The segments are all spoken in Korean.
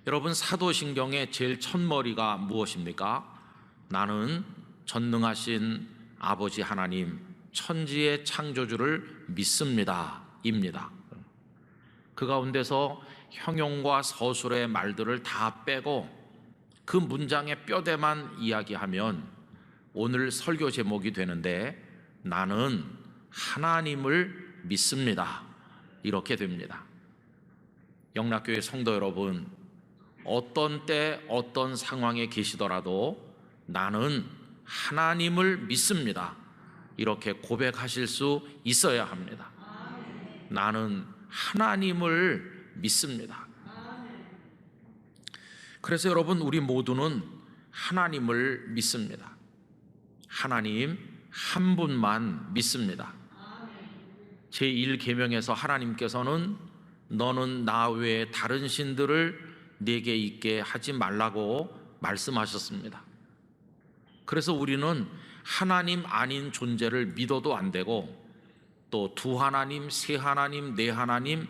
여러분, 사도신경의 제일 첫머리가 무엇입니까? 나는 전능하신 아버지 하나님, 천지의 창조주를 믿습니다 입니다. 그 가운데서 형용과 서술의 말들을 다 빼고 그 문장의 뼈대만 이야기하면 오늘 설교 제목이 되는데, 나는 하나님을 믿습니다, 이렇게 됩니다. 영락교회 성도 여러분, 어떤 때 어떤 상황에 계시더라도 나는 하나님을 믿습니다, 이렇게 고백하실 수 있어야 합니다. 나는 하나님을 믿습니다. 그래서 여러분, 우리 모두는 하나님을 믿습니다. 하나님 한 분만 믿습니다. 제1계명에서 하나님께서는 너는 나 외에 다른 신들을 내게 있게 하지 말라고 말씀하셨습니다. 그래서 우리는 하나님 아닌 존재를 믿어도 안 되고, 또 두 하나님, 세 하나님, 네 하나님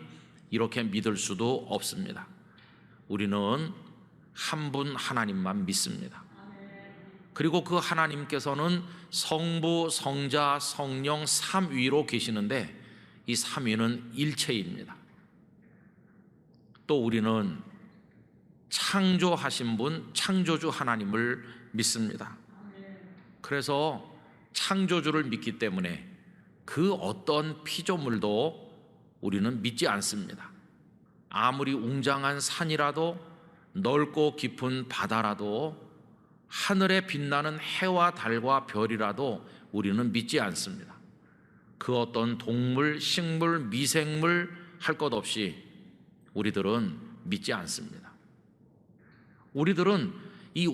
이렇게 믿을 수도 없습니다. 우리는 한 분 하나님만 믿습니다. 그리고 그 하나님께서는 성부, 성자, 성령 삼위로 계시는데 이 삼위는 일체입니다. 또 우리는 창조하신 분, 창조주 하나님을 믿습니다. 그래서 창조주를 믿기 때문에 그 어떤 피조물도 우리는 믿지 않습니다. 아무리 웅장한 산이라도, 넓고 깊은 바다라도, 하늘에 빛나는 해와 달과 별이라도 우리는 믿지 않습니다. 그 어떤 동물, 식물, 미생물 할 것 없이 우리들은 믿지 않습니다. 우리들은 이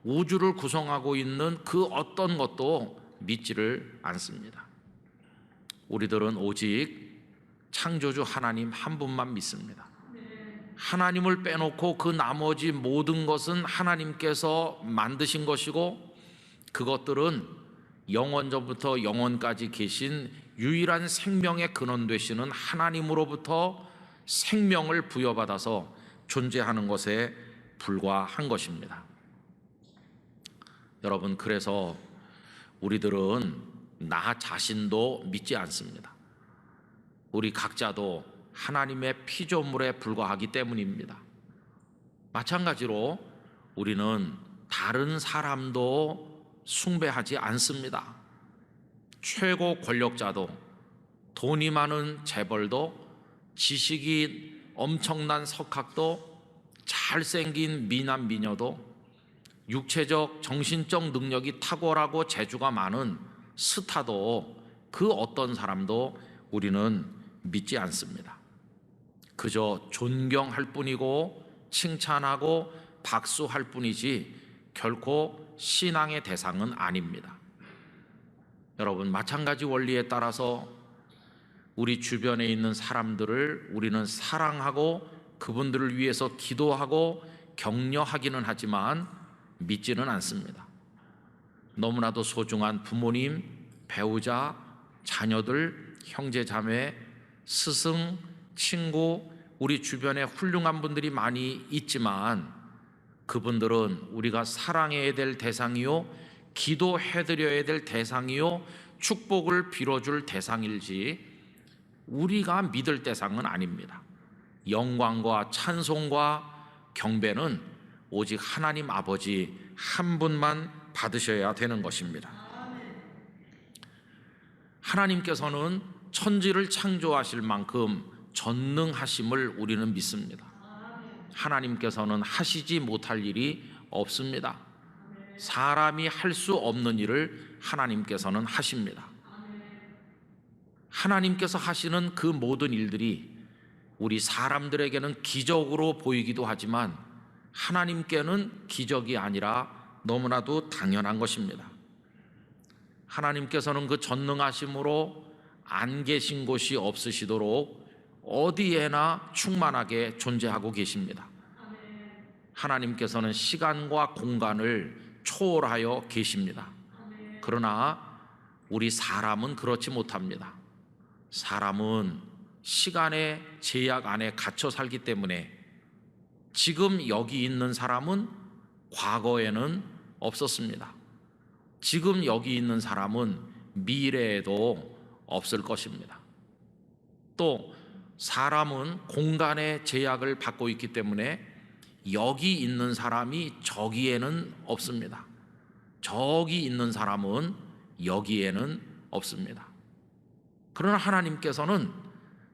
우주를 구성하고 있는 그 어떤 것도 믿지를 않습니다. 우리들은 오직 창조주 하나님 한 분만 믿습니다. 하나님을 빼놓고 그 나머지 모든 것은 하나님께서 만드신 것이고, 그것들은 영원전부터 영원까지 계신 유일한 생명의 근원 되시는 하나님으로부터 생명을 부여받아서 존재하는 것에 불과한 것입니다. 여러분, 그래서 우리들은 나 자신도 믿지 않습니다. 우리 각자도 하나님의 피조물에 불과하기 때문입니다. 마찬가지로 우리는 다른 사람도 숭배하지 않습니다. 최고 권력자도, 돈이 많은 재벌도, 지식이 엄청난 석학도, 잘생긴 미남 미녀도, 육체적 정신적 능력이 탁월하고 재주가 많은 스타도, 그 어떤 사람도 우리는 믿지 않습니다. 그저 존경할 뿐이고 칭찬하고 박수할 뿐이지 결코 신앙의 대상은 아닙니다. 여러분, 마찬가지 원리에 따라서 우리 주변에 있는 사람들을 우리는 사랑하고 그분들을 위해서 기도하고 격려하기는 하지만 믿지는 않습니다. 너무나도 소중한 부모님, 배우자, 자녀들, 형제 자매, 스승, 친구, 우리 주변에 훌륭한 분들이 많이 있지만 그분들은 우리가 사랑해야 될 대상이요, 기도해드려야 될 대상이요, 축복을 빌어줄 대상일지 우리가 믿을 대상은 아닙니다. 영광과 찬송과 경배는 오직 하나님 아버지 한 분만 받으셔야 되는 것입니다. 하나님께서는 천지를 창조하실 만큼 전능하심을 우리는 믿습니다. 하나님께서는 하시지 못할 일이 없습니다. 사람이 할 수 없는 일을 하나님께서는 하십니다. 하나님께서 하시는 그 모든 일들이 우리 사람들에게는 기적으로 보이기도 하지만 하나님께는 기적이 아니라 너무나도 당연한 것입니다. 하나님께서는 그 전능하심으로 안 계신 곳이 없으시도록 어디에나 충만하게 존재하고 계십니다. 하나님께서는 시간과 공간을 초월하여 계십니다. 그러나 우리 사람은 그렇지 못합니다. 사람은 시간의 제약 안에 갇혀 살기 때문에 지금 여기 있는 사람은 과거에는 없었습니다. 지금 여기 있는 사람은 미래에도 없을 것입니다. 또 사람은 공간의 제약을 받고 있기 때문에 여기 있는 사람이 저기에는 없습니다. 저기 있는 사람은 여기에는 없습니다. 그러나 하나님께서는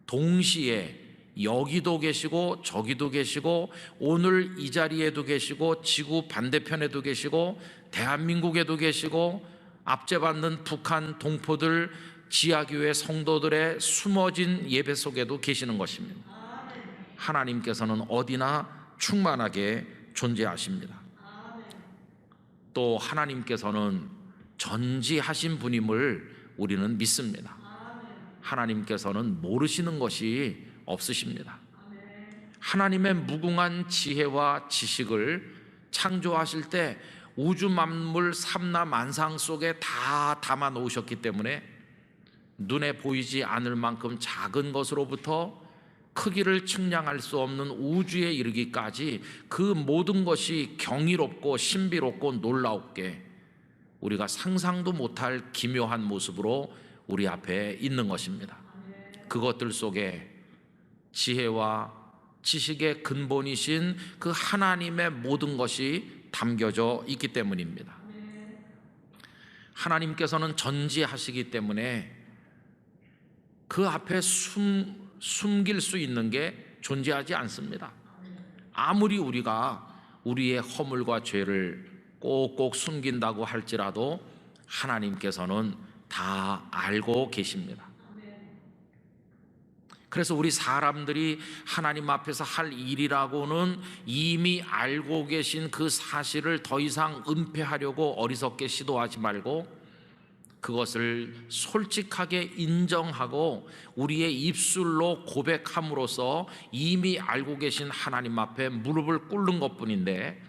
동시에 여기도 계시고 저기도 계시고 오늘 이 자리에도 계시고 지구 반대편에도 계시고 대한민국에도 계시고 압제받는 북한 동포들 지하교회 성도들의 숨어진 예배 속에도 계시는 것입니다. 하나님께서는 어디나 충만하게 존재하십니다. 또 하나님께서는 전지하신 분임을 우리는 믿습니다. 하나님께서는 모르시는 것이 없으십니다. 하나님의 무궁한 지혜와 지식을 창조하실 때 우주 만물 삼라만상 속에 다 담아 놓으셨기 때문에 눈에 보이지 않을 만큼 작은 것으로부터 크기를 측량할 수 없는 우주에 이르기까지 그 모든 것이 경이롭고 신비롭고 놀라웠게 우리가 상상도 못할 기묘한 모습으로 우리 앞에 있는 것입니다. 그것들 속에 지혜와 지식의 근본이신 그 하나님의 모든 것이 담겨져 있기 때문입니다. 하나님께서는 전지하시기 때문에 그 앞에 숨길 수 있는 게 존재하지 않습니다. 아무리 우리가 우리의 허물과 죄를 꼭꼭 숨긴다고 할지라도 하나님께서는 다 알고 계십니다. 그래서 우리 사람들이 하나님 앞에서 할 일이라고는 이미 알고 계신 그 사실을 더 이상 은폐하려고 어리석게 시도하지 말고 그것을 솔직하게 인정하고 우리의 입술로 고백함으로써 이미 알고 계신 하나님 앞에 무릎을 꿇는 것뿐인데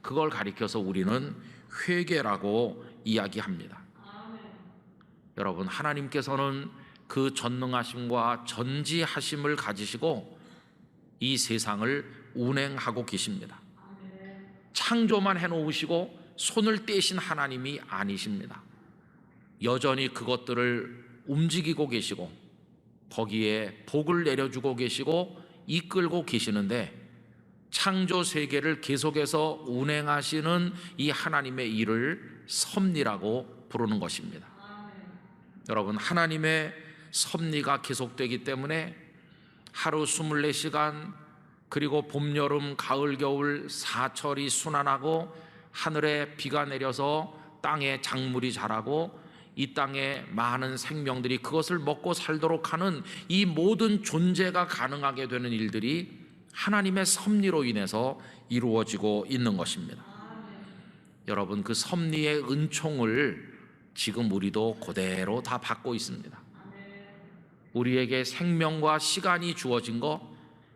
그걸 가리켜서 우리는 회개라고 이야기합니다. 여러분, 하나님께서는 그 전능하심과 전지하심을 가지시고 이 세상을 운행하고 계십니다. 창조만 해놓으시고 손을 떼신 하나님이 아니십니다. 여전히 그것들을 움직이고 계시고 거기에 복을 내려주고 계시고 이끌고 계시는데 창조 세계를 계속해서 운행하시는 이 하나님의 일을 섭리라고 부르는 것입니다. 여러분, 하나님의 섭리가 계속되기 때문에 하루 24시간 그리고 봄, 여름, 가을, 겨울 사철이 순환하고 하늘에 비가 내려서 땅에 작물이 자라고 이 땅에 많은 생명들이 그것을 먹고 살도록 하는 이 모든 존재가 가능하게 되는 일들이 하나님의 섭리로 인해서 이루어지고 있는 것입니다. 여러분, 그 섭리의 은총을 지금 우리도 그대로 다 받고 있습니다. 우리에게 생명과 시간이 주어진 것,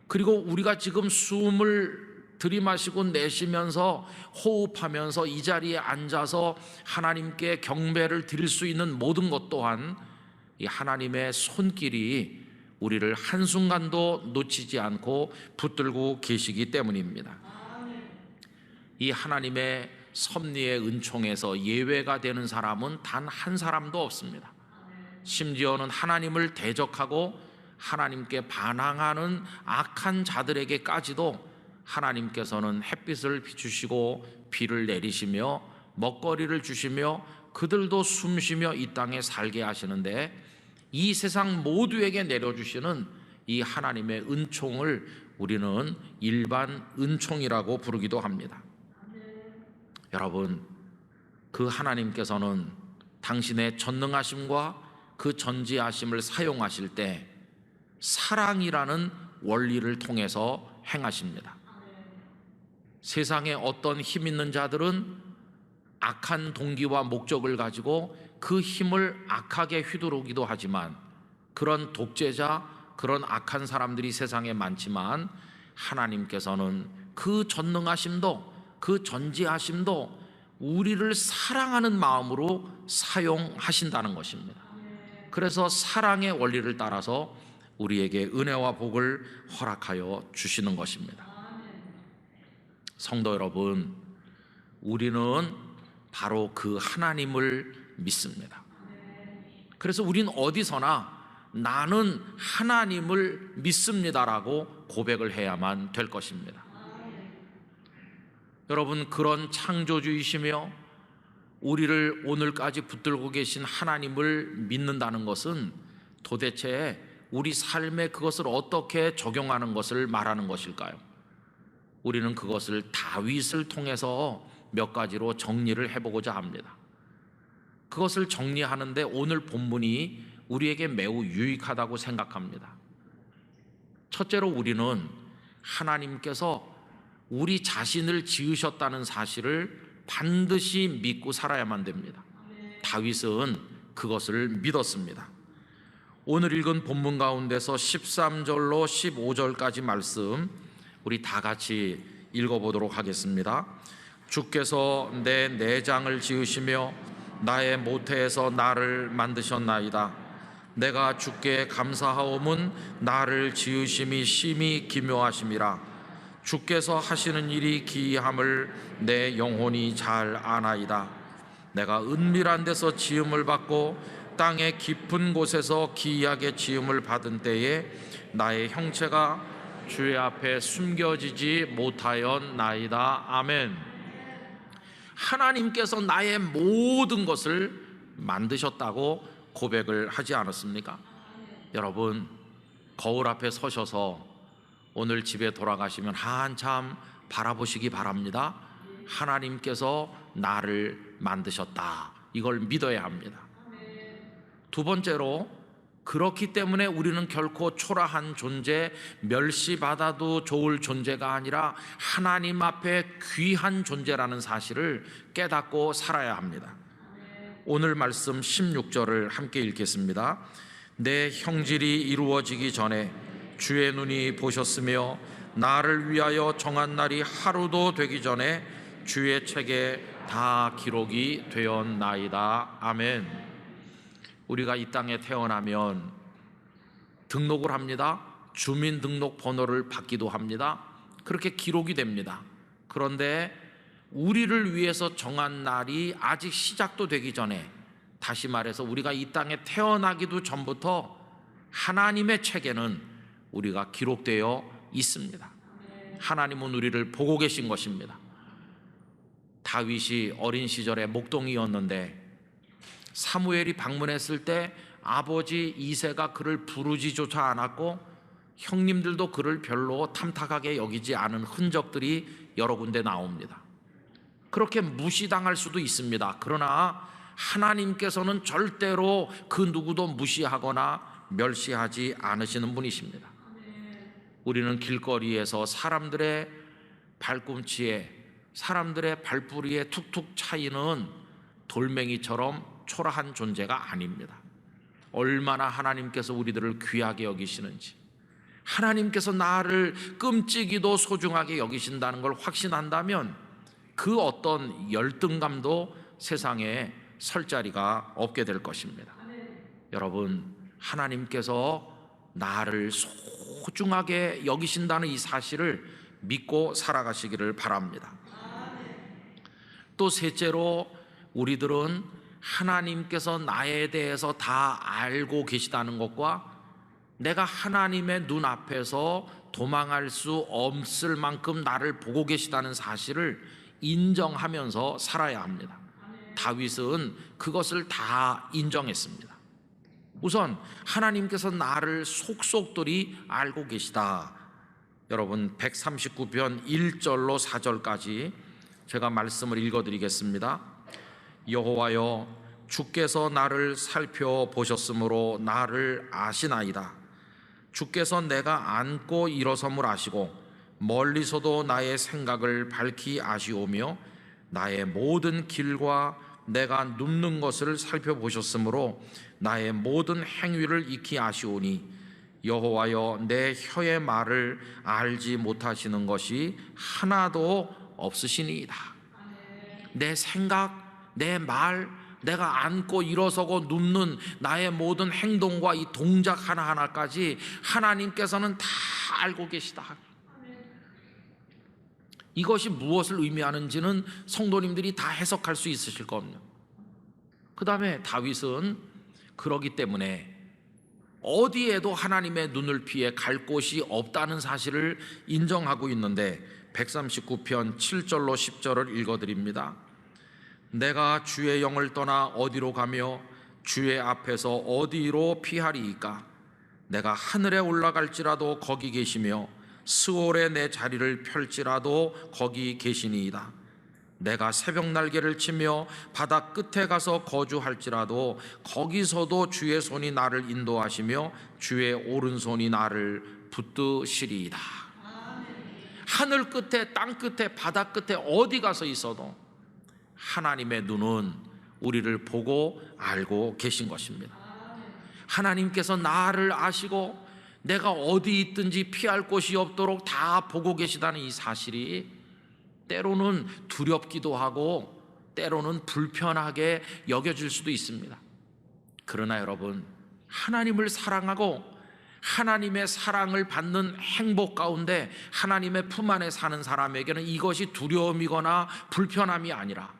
그리고 우리가 지금 숨을 들이마시고 내쉬면서 호흡하면서 이 자리에 앉아서 하나님께 경배를 드릴 수 있는 모든 것 또한 이 하나님의 손길이 우리를 한순간도 놓치지 않고 붙들고 계시기 때문입니다. 이 하나님의 섭리의 은총에서 예외가 되는 사람은 단 한 사람도 없습니다. 심지어는 하나님을 대적하고 하나님께 반항하는 악한 자들에게까지도 하나님께서는 햇빛을 비추시고 비를 내리시며 먹거리를 주시며 그들도 숨쉬며 이 땅에 살게 하시는데 이 세상 모두에게 내려주시는 이 하나님의 은총을 우리는 일반 은총이라고 부르기도 합니다. 여러분, 그 하나님께서는 당신의 전능하심과 그 전지하심을 사용하실 때 사랑이라는 원리를 통해서 행하십니다. 세상에 어떤 힘 있는 자들은 악한 동기와 목적을 가지고 그 힘을 악하게 휘두르기도 하지만 그런 독재자, 그런 악한 사람들이 세상에 많지만 하나님께서는 그 전능하심도 그 전지하심도 우리를 사랑하는 마음으로 사용하신다는 것입니다. 그래서 사랑의 원리를 따라서 우리에게 은혜와 복을 허락하여 주시는 것입니다. 성도 여러분, 우리는 바로 그 하나님을 믿습니다. 그래서 우린 어디서나 나는 하나님을 믿습니다라고 고백을 해야만 될 것입니다. 여러분, 그런 창조주이시며 우리를 오늘까지 붙들고 계신 하나님을 믿는다는 것은 도대체 우리 삶에 그것을 어떻게 적용하는 것을 말하는 것일까요? 우리는 그것을 다윗을 통해서 몇 가지로 정리를 해보고자 합니다. 그것을 정리하는데 오늘 본문이 우리에게 매우 유익하다고 생각합니다. 첫째로 우리는 하나님께서 우리 자신을 지으셨다는 사실을 반드시 믿고 살아야만 됩니다. 다윗은 그것을 믿었습니다. 오늘 읽은 본문 가운데서 13절로 15절까지 말씀 우리 다 같이 읽어보도록 하겠습니다. 주께서 내 내장을 지으시며 나의 모태에서 나를 만드셨나이다. 내가 주께 감사하옴은 나를 지으심이 심히 기묘하심이라. 주께서 하시는 일이 기이함을 내 영혼이 잘 아나이다. 내가 은밀한 데서 지음을 받고 땅의 깊은 곳에서 기이하게 지음을 받은 때에 나의 형체가 주의 앞에 숨겨지지 못하였나이다. 아멘. 하나님께서 나의 모든 것을 만드셨다고 고백을 하지 않았습니까? 여러분, 거울 앞에 서셔서 오늘 집에 돌아가시면 한참 바라보시기 바랍니다. 하나님께서 나를 만드셨다. 이걸 믿어야 합니다. 두 번째로, 그렇기 때문에 우리는 결코 초라한 존재, 멸시받아도 좋을 존재가 아니라 하나님 앞에 귀한 존재라는 사실을 깨닫고 살아야 합니다. 오늘 말씀 16절을 함께 읽겠습니다. 내 형질이 이루어지기 전에 주의 눈이 보셨으며 나를 위하여 정한 날이 하루도 되기 전에 주의 책에 다 기록이 되었나이다. 아멘. 우리가 이 땅에 태어나면 등록을 합니다. 주민등록번호를 받기도 합니다. 그렇게 기록이 됩니다. 그런데 우리를 위해서 정한 날이 아직 시작도 되기 전에, 다시 말해서 우리가 이 땅에 태어나기도 전부터 하나님의 책에는 우리가 기록되어 있습니다. 하나님은 우리를 보고 계신 것입니다. 다윗이 어린 시절에 목동이었는데 사무엘이 방문했을 때 아버지 이새가 그를 부르지조차 않았고 형님들도 그를 별로 탐탁하게 여기지 않은 흔적들이 여러 군데 나옵니다. 그렇게 무시당할 수도 있습니다. 그러나 하나님께서는 절대로 그 누구도 무시하거나 멸시하지 않으시는 분이십니다. 우리는 길거리에서 사람들의 발꿈치에, 사람들의 발뿌리에 툭툭 차이는 돌멩이처럼 초라한 존재가 아닙니다. 얼마나 하나님께서 우리들을 귀하게 여기시는지, 하나님께서 나를 끔찍이도 소중하게 여기신다는 걸 확신한다면 그 어떤 열등감도 세상에 설 자리가 없게 될 것입니다. 여러분, 하나님께서 나를 소중하게 여기신다는 이 사실을 믿고 살아가시기를 바랍니다. 또 셋째로, 우리들은 하나님께서 나에 대해서 다 알고 계시다는 것과 내가 하나님의 눈앞에서 도망할 수 없을 만큼 나를 보고 계시다는 사실을 인정하면서 살아야 합니다. 다윗은 그것을 다 인정했습니다. 우선 하나님께서 나를 속속들이 알고 계시다. 여러분, 139편 1절로 4절까지 제가 말씀을 읽어드리겠습니다. 여호와여, 주께서 나를 살펴보셨으므로 나를 아시나이다. 주께서 내가 앉고 일어섬을 아시고 멀리서도 나의 생각을 밝히 아시오며 나의 모든 길과 내가 눕는 것을 살펴보셨으므로 나의 모든 행위를 익히 아시오니 여호와여, 내 혀의 말을 알지 못하시는 것이 하나도 없으시니이다. 내 생각, 내 말, 내가 앉고 일어서고 눕는 나의 모든 행동과 이 동작 하나하나까지 하나님께서는 다 알고 계시다. 이것이 무엇을 의미하는지는 성도님들이 다 해석할 수 있으실 겁니다. 그 다음에 다윗은 그러기 때문에 어디에도 하나님의 눈을 피해 갈 곳이 없다는 사실을 인정하고 있는데 139편 7절로 10절을 읽어드립니다. 내가 주의 영을 떠나 어디로 가며 주의 앞에서 어디로 피하리이까? 내가 하늘에 올라갈지라도 거기 계시며 스올에 내 자리를 펼지라도 거기 계시니이다. 내가 새벽 날개를 치며 바다 끝에 가서 거주할지라도 거기서도 주의 손이 나를 인도하시며 주의 오른손이 나를 붙드시리이다. 하늘 끝에, 땅 끝에, 바다 끝에 어디 가서 있어도 하나님의 눈은 우리를 보고 알고 계신 것입니다. 하나님께서 나를 아시고 내가 어디 있든지 피할 곳이 없도록 다 보고 계시다는 이 사실이 때로는 두렵기도 하고 때로는 불편하게 여겨질 수도 있습니다. 그러나 여러분, 하나님을 사랑하고 하나님의 사랑을 받는 행복 가운데 하나님의 품 안에 사는 사람에게는 이것이 두려움이거나 불편함이 아니라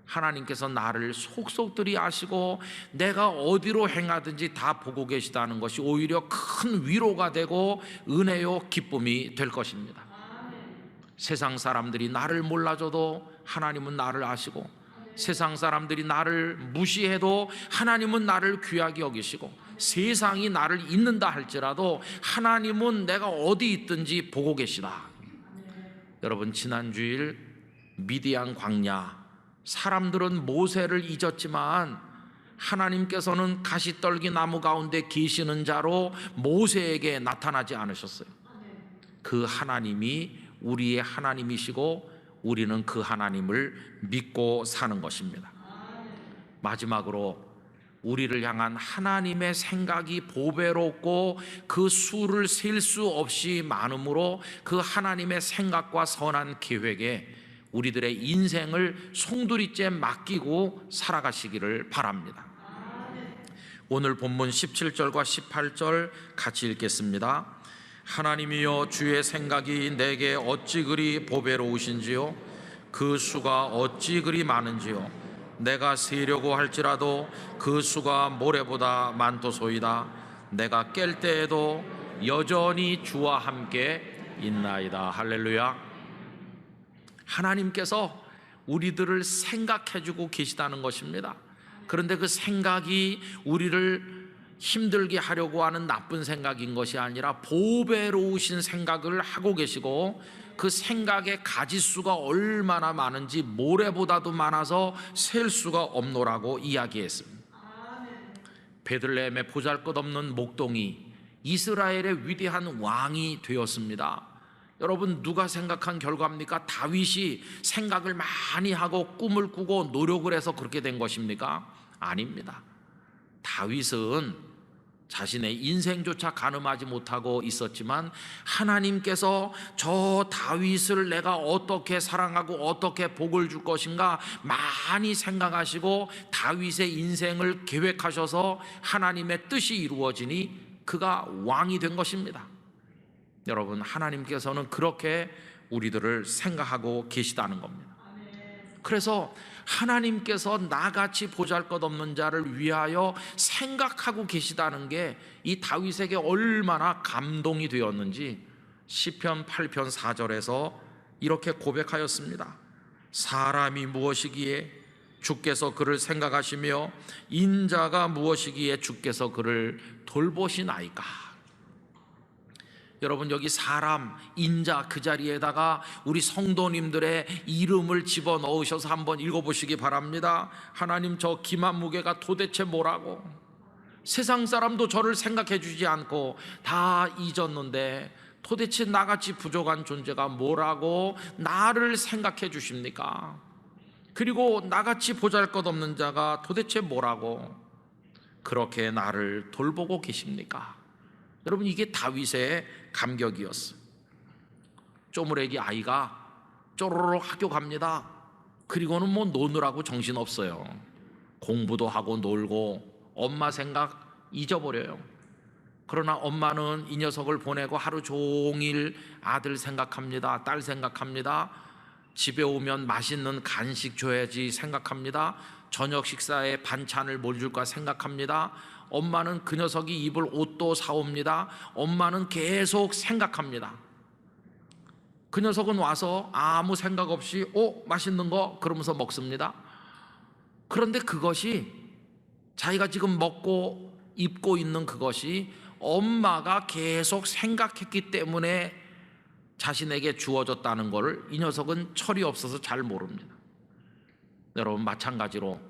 하나님께서 나를 속속들이 아시고 내가 어디로 행하든지 다 보고 계시다는 것이 오히려 큰 위로가 되고 은혜요 기쁨이 될 것입니다. 세상 사람들이 나를 몰라줘도 하나님은 나를 아시고, 세상 사람들이 나를 무시해도 하나님은 나를 귀하게 여기시고, 세상이 나를 잊는다 할지라도 하나님은 내가 어디 있든지 보고 계시다. 여러분, 지난 주일 미디안 광야, 사람들은 모세를 잊었지만 하나님께서는 가시떨기 나무 가운데 계시는 자로 모세에게 나타나지 않으셨어요. 그 하나님이 우리의 하나님이시고 우리는 그 하나님을 믿고 사는 것입니다. 마지막으로 우리를 향한 하나님의 생각이 보배롭고 그 수를 셀 수 없이 많으므로 그 하나님의 생각과 선한 계획에 우리들의 인생을 송두리째 맡기고 살아가시기를 바랍니다. 오늘 본문 17절과 18절 같이 읽겠습니다. 하나님이여, 주의 생각이 내게 어찌 그리 보배로우신지요, 그 수가 어찌 그리 많은지요. 내가 세려고 할지라도 그 수가 모래보다 많도소이다. 내가 깰 때에도 여전히 주와 함께 있나이다. 할렐루야. 하나님께서 우리들을 생각해주고 계시다는 것입니다. 그런데 그 생각이 우리를 힘들게 하려고 하는 나쁜 생각인 것이 아니라 보배로우신 생각을 하고 계시고, 그 생각의 가지수가 얼마나 많은지 모래보다도 많아서 셀 수가 없노라고 이야기했습니다. 베들레헴의 보잘것없는 목동이 이스라엘의 위대한 왕이 되었습니다. 여러분, 누가 생각한 결과입니까? 다윗이 생각을 많이 하고 꿈을 꾸고 노력을 해서 그렇게 된 것입니까? 아닙니다. 다윗은 자신의 인생조차 가늠하지 못하고 있었지만 하나님께서 저 다윗을 내가 어떻게 사랑하고 어떻게 복을 줄 것인가 많이 생각하시고 다윗의 인생을 계획하셔서 하나님의 뜻이 이루어지니 그가 왕이 된 것입니다. 여러분, 하나님께서는 그렇게 우리들을 생각하고 계시다는 겁니다. 그래서 하나님께서 나같이 보잘것없는 자를 위하여 생각하고 계시다는 게 이 다윗에게 얼마나 감동이 되었는지 시편 8편 4절에서 이렇게 고백하였습니다. 사람이 무엇이기에 주께서 그를 생각하시며 인자가 무엇이기에 주께서 그를 돌보시나이까. 여러분, 여기 사람, 인자 그 자리에다가 우리 성도님들의 이름을 집어넣으셔서 한번 읽어보시기 바랍니다. 하나님, 저 기만무게가 도대체 뭐라고? 세상 사람도 저를 생각해 주지 않고 다 잊었는데 도대체 나같이 부족한 존재가 뭐라고 나를 생각해 주십니까? 그리고 나같이 보잘것없는 자가 도대체 뭐라고 그렇게 나를 돌보고 계십니까? 여러분, 이게 다윗의 감격이었어요. 쪼무레기 아이가 쪼로록 학교 갑니다. 그리고는 뭐 노느라고 정신없어요. 공부도 하고 놀고 엄마 생각 잊어버려요. 그러나 엄마는 이 녀석을 보내고 하루 종일 아들 생각합니다. 딸 생각합니다. 집에 오면 맛있는 간식 줘야지 생각합니다. 저녁 식사에 반찬을 뭘 줄까 생각합니다. 엄마는 그 녀석이 입을 옷도 사옵니다. 엄마는 계속 생각합니다. 그 녀석은 와서 아무 생각 없이 맛있는 거 그러면서 먹습니다. 그런데 그것이 자기가 지금 먹고 입고 있는 그것이 엄마가 계속 생각했기 때문에 자신에게 주어졌다는 것을 이 녀석은 철이 없어서 잘 모릅니다. 여러분, 마찬가지로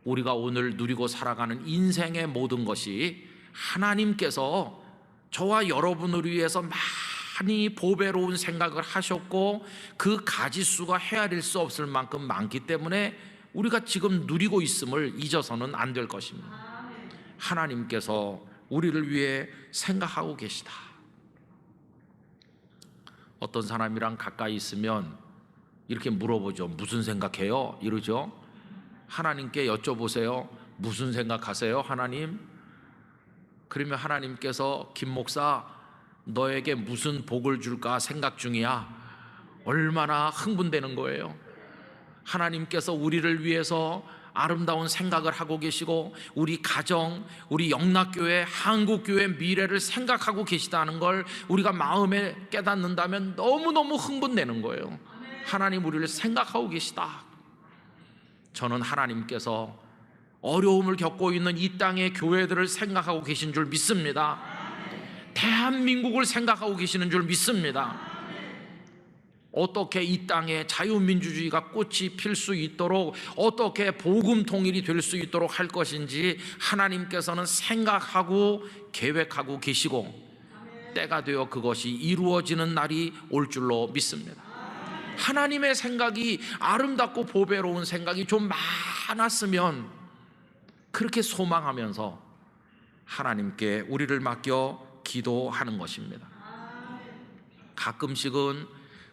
우리가 오늘 누리고 살아가는 인생의 모든 것이 하나님께서 저와 여러분을 위해서 많이 보배로운 생각을 하셨고 그 가지수가 헤아릴 수 없을 만큼 많기 때문에 우리가 지금 누리고 있음을 잊어서는 안 될 것입니다. 하나님께서 우리를 위해 생각하고 계시다. 어떤 사람이랑 가까이 있으면 이렇게 물어보죠. 무슨 생각해요? 이러죠. 하나님께 여쭤보세요. 무슨 생각하세요, 하나님? 그러면 하나님께서 김 목사 너에게 무슨 복을 줄까 생각 중이야. 얼마나 흥분되는 거예요. 하나님께서 우리를 위해서 아름다운 생각을 하고 계시고 우리 가정, 우리 영락교회, 한국교회 미래를 생각하고 계시다는 걸 우리가 마음에 깨닫는다면 너무너무 흥분되는 거예요. 하나님 우리를 생각하고 계시다. 저는 하나님께서 어려움을 겪고 있는 이 땅의 교회들을 생각하고 계신 줄 믿습니다. 대한민국을 생각하고 계시는 줄 믿습니다. 어떻게 이 땅에 자유민주주의가 꽃이 필 수 있도록, 어떻게 복음 통일이 될 수 있도록 할 것인지 하나님께서는 생각하고 계획하고 계시고 때가 되어 그것이 이루어지는 날이 올 줄로 믿습니다. 하나님의 생각이 아름답고 보배로운 생각이 좀 많았으면 그렇게 소망하면서 하나님께 우리를 맡겨 기도하는 것입니다. 가끔씩은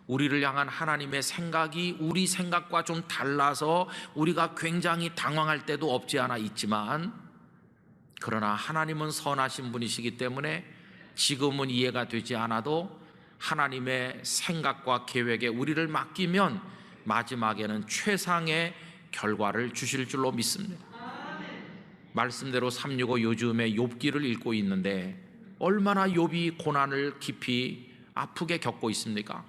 우리를 향한 하나님의 생각이 우리 생각과 좀 달라서 우리가 굉장히 당황할 때도 없지 않아 있지만, 그러나 하나님은 선하신 분이시기 때문에 지금은 이해가 되지 않아도 하나님의 생각과 계획에 우리를 맡기면 마지막에는 최상의 결과를 주실 줄로 믿습니다. 말씀대로 365 요즘에 욥기를 읽고 있는데 얼마나 욥이 고난을 깊이 아프게 겪고 있습니까?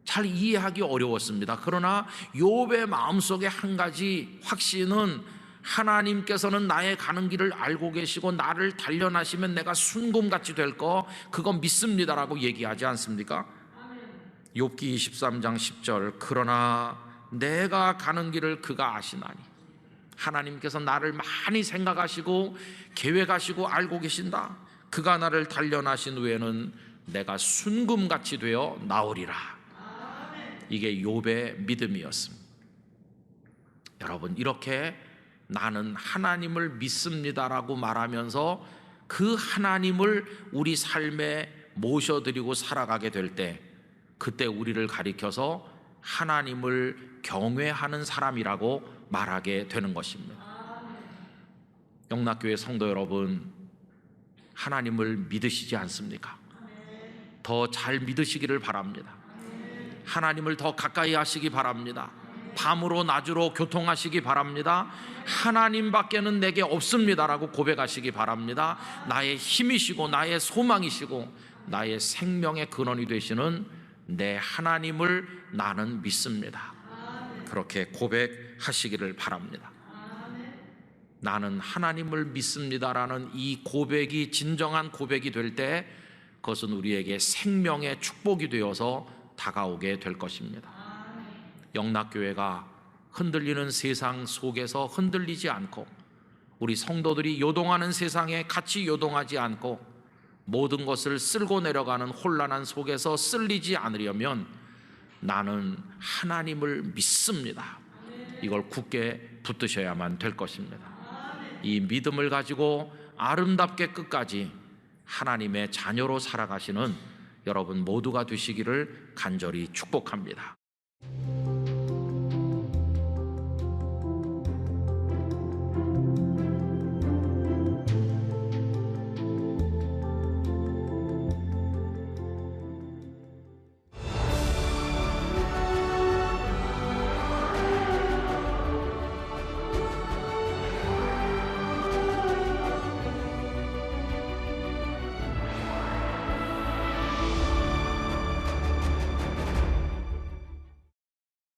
잘 이해하기 어려웠습니다. 그러나 욥의 마음속에 한 가지 확신은 하나님께서는 나의 가는 길을 알고 계시고 나를 단련하시면 내가 순금같이 될 거 그거 믿습니다라고 얘기하지 않습니까? 욥기 23장 10절 그러나 내가 가는 길을 그가 아시나니 하나님께서 나를 많이 생각하시고 계획하시고 알고 계신다. 그가 나를 단련하신 후에는 내가 순금같이 되어 나오리라. 이게 욥의 믿음이었습니다. 여러분, 이렇게 나는 하나님을 믿습니다라고 말하면서 그 하나님을 우리 삶에 모셔드리고 살아가게 될 때 그때 우리를 가리켜서 하나님을 경외하는 사람이라고 말하게 되는 것입니다. 영락교회 성도 여러분, 하나님을 믿으시지 않습니까? 더 잘 믿으시기를 바랍니다. 하나님을 더 가까이 하시기 바랍니다. 밤으로 낮으로 교통하시기 바랍니다. 하나님밖에는 내게 없습니다라고 고백하시기 바랍니다. 나의 힘이시고 나의 소망이시고 나의 생명의 근원이 되시는 내 하나님을 나는 믿습니다. 그렇게 고백하시기를 바랍니다. 나는 하나님을 믿습니다라는 이 고백이 진정한 고백이 될 때 그것은 우리에게 생명의 축복이 되어서 다가오게 될 것입니다. 영락교회가 흔들리는 세상 속에서 흔들리지 않고 우리 성도들이 요동하는 세상에 같이 요동하지 않고 모든 것을 쓸고 내려가는 혼란한 속에서 쓸리지 않으려면 나는 하나님을 믿습니다. 이걸 굳게 붙드셔야만 될 것입니다. 이 믿음을 가지고 아름답게 끝까지 하나님의 자녀로 살아가시는 여러분 모두가 되시기를 간절히 축복합니다.